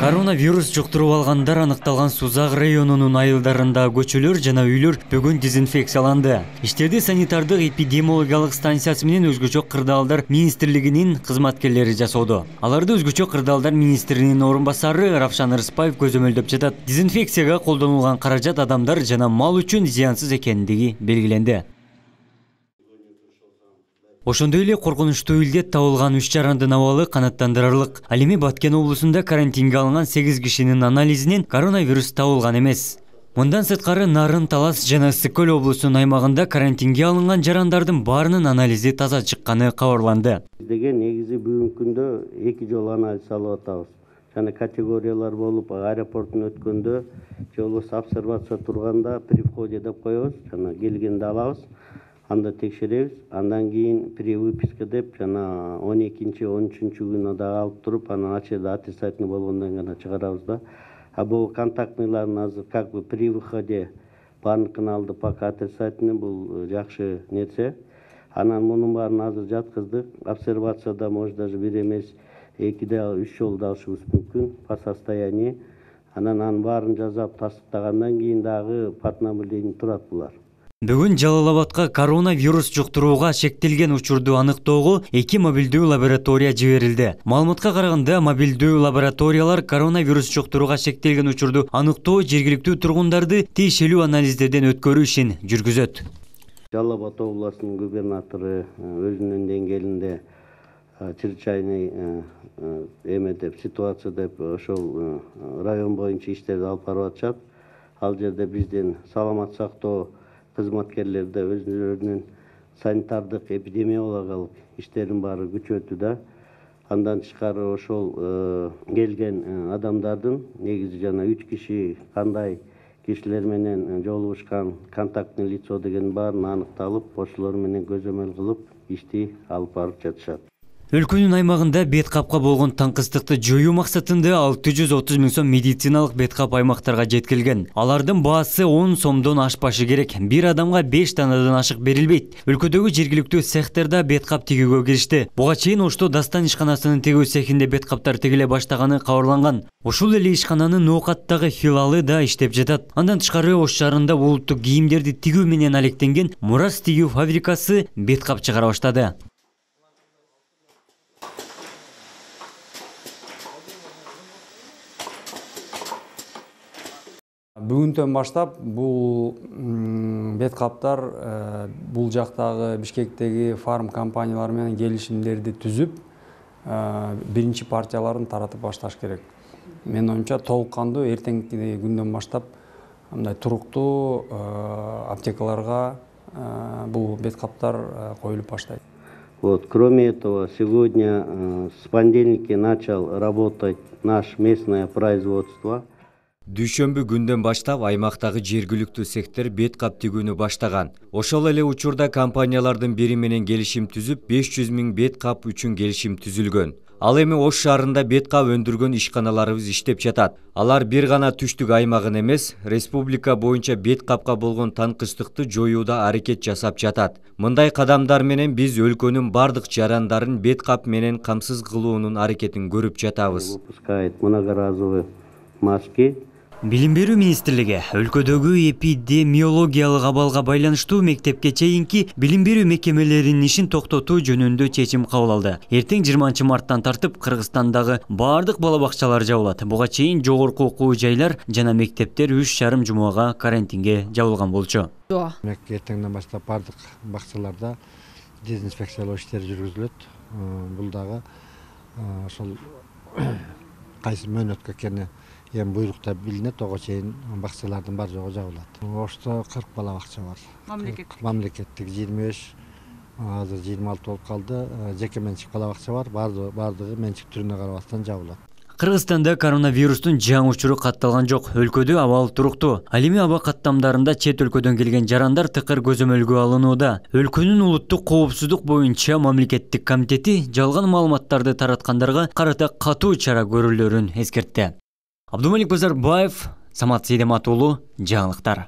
Коронавирус жұқтырып алгандар аныкталган Сузак районунун айылдарында көчөлөр жана үйлөр бүгүн дезинфекцияланды. Иштерде санитардык эпидемиологиялык станциясы менен өзгөчө кырдаалдар министрлигинин кызматкерлери жасоодо. Аларды өзгөчө кырдаалдар министринин орун басары Равшан Ырыспаев көзөмөлдөп жатат. Дезинфекцияга колдонулган каражат адамдар жана мал үчүн зыянсыз экендиги белгиленди. Ошондой эле коркунучтуу илдет табылган 3 жарандын абалы канааттандырарлык. Ал эми Баткен облусунда карантинге алынган 8 кишинин анализинен коронавирус табылган эмес. Мындан сырткары Нарын, Талас жана Ысык Көл облусунун аймагында карантинге алынган жарандардын баарынын анализи таза чыкканы кабарланды. Деген негизи бүгүнкү күндө 2 жолу анализ алып атабыз. Жана категориялар болуп аэропорттун өткөндө же болбосо обсервация турганда при входе деп коебуз, жана келгенде алабыз. Анда текшеребиз. Андан кийин при выписка деп жана 12-13 күнү да алып туруп, анан ачеда аттестатный болгондон гана чыгарабыз да. А бул контактныйлардын азыр как бы при выходе баардыгын алды, пока аттестатный бул жакшы нерсе. Анан мунун баарын азыр жаткыздык. Обсервацияда может даже 1 эмес, 2-3 жолу да алышыбыз мүмкүн по состоянию. Анан баарын жазап тастыктагандан кийин дагы подтверждение турат булар. Бүгүн Жалалабадка коронавирус жұқтырууга шектелген учурду аныктоого 2 мобилдүү лаборатория жиберилди. Маалыматка караганда, мобилдүү лабораториялар коронавирус жұқтырууга шектелген учурду аныктоо жергиликтүү тургундарды тиешелүү анализдерден өткөрүү ишин жүргүзөт. Жалалабад областынын губернатору өзүнүн деңгээлинде чрезвычайный деп ситуация деп ошол район боюнча иштерди алып барып атышат. Ал жерде биздин саламат сактоо кызматкерлер де өзлөрүнүн санитардык эпидемиологиялык иштерин баары күчөтүүдө. Андан тышкары ошол келген адамдардын негизи жана 3 киши кандай кишилер менен жолугушкан контактный лицо деген баарын аныкталып, ошолор менен көзөмөл кылып ишти алып барып жатышат. Өлкөнүн аймагында бет капка болгон таңкыстыкты жоюу максатында 630 000 сом медициналык бет кап аймактарга жеткирилген. Алардын баасы 10 сомдон ашпашы керек. Бир адамга 5 данадан ашык берилбейт. Өлкөдөгү жергиликтүү цехтерде бет кап тигүүгө киришти. Буга чейин Ошто Дастан ишканасынын тигүү цехинде бет каптар тигиле баштаганы кабарланган. Ушул эле ишкананын Ноокаттагы филиалы да иштеп жатат. Андан тышкары Ош шаарында улуттук кийимдерди тигүү менен алектенген Мурас тигүү фабрикасы бет кап чыгара баштады. Бүгүндөн баштап бул бет каптар бул жактагы Бишкектеги фарм компаниялар менен келишимдерди түзүп, биринчи партияларын таратып башташ керек. Менин оюмча толук кандуу эртеңки күндөн баштап мындай туруктуу аптекаларга бул бет каптар коюлуп баштайт. Вот, кроме этого, сегодня с понедельника начал работать наш местное производство. Дүйшөмбү күндөн баштап аймактагы жергиликтүү цехтер бет кап тигүүнү баштаган. Ошол эле учурда компаниялардын бири менен келишим түзүп, 500 000 бет кап үчүн келишим түзүлгөн. Ал эми Ош шаарында бет кап өндүргөн ишканаларыбыз иштеп жатат. Алар бир гана түштүк аймагын эмес, республика боюнча бет капка болгон таңкычтыкты жоюуда аракет жасап жатат. Мындай кадамдар менен биз өлкөнүн бардык жарандарын бет кап менен камсыз кылуунун аракетин көрүп жатабыз. Выпускает многоразовые маски. Билим берүү министрлиги өлкөдөгү эпидемиологиялык абалга байланыштуу мектепке чейинки билим берүү мекемелеринин ишин токтотуу жөнүндө чечим кабыл алды. Эртең 20 марттан тартып Кыргызстандагы бардык бала бакчалар жабылат. Буга чейин жогорку окуу жайлар жана мектептер 3,5 жумага карантинге жабылган болчу. Эртеңден баштап бардык бакчаларда дезинфекциялоо иштери жүргүзүлөт. Бул дагы ошол кайсы мөөнөткө экени эми буйруктар билинет, ого чейин бакчалардын бар жогу жабылат. Ошто 40 бала бакча бар. Мамлекеттик 25, азыр 26 болуп калды. Жеке менчик бала бакча бар, бардыгы менчик түрүнө карабастан жабылат. Кыргызстанда коронавирустун жаңы учуру катталган жок. Өлкөдө абал туруктуу. Ал эми аба каттамдарында чет өлкөдөн келген жарандар тыкыр көзөмөлгө алынууда. Өлкөнүн улуттук коопсуздук боюнча мамлекеттик комитети жалган маалыматтарды тараткандарга карата катуу чара көрүлөрүн эскертти. Абдумалик Базарбаев, Самат Сейдемат уулу, жаңылыктар.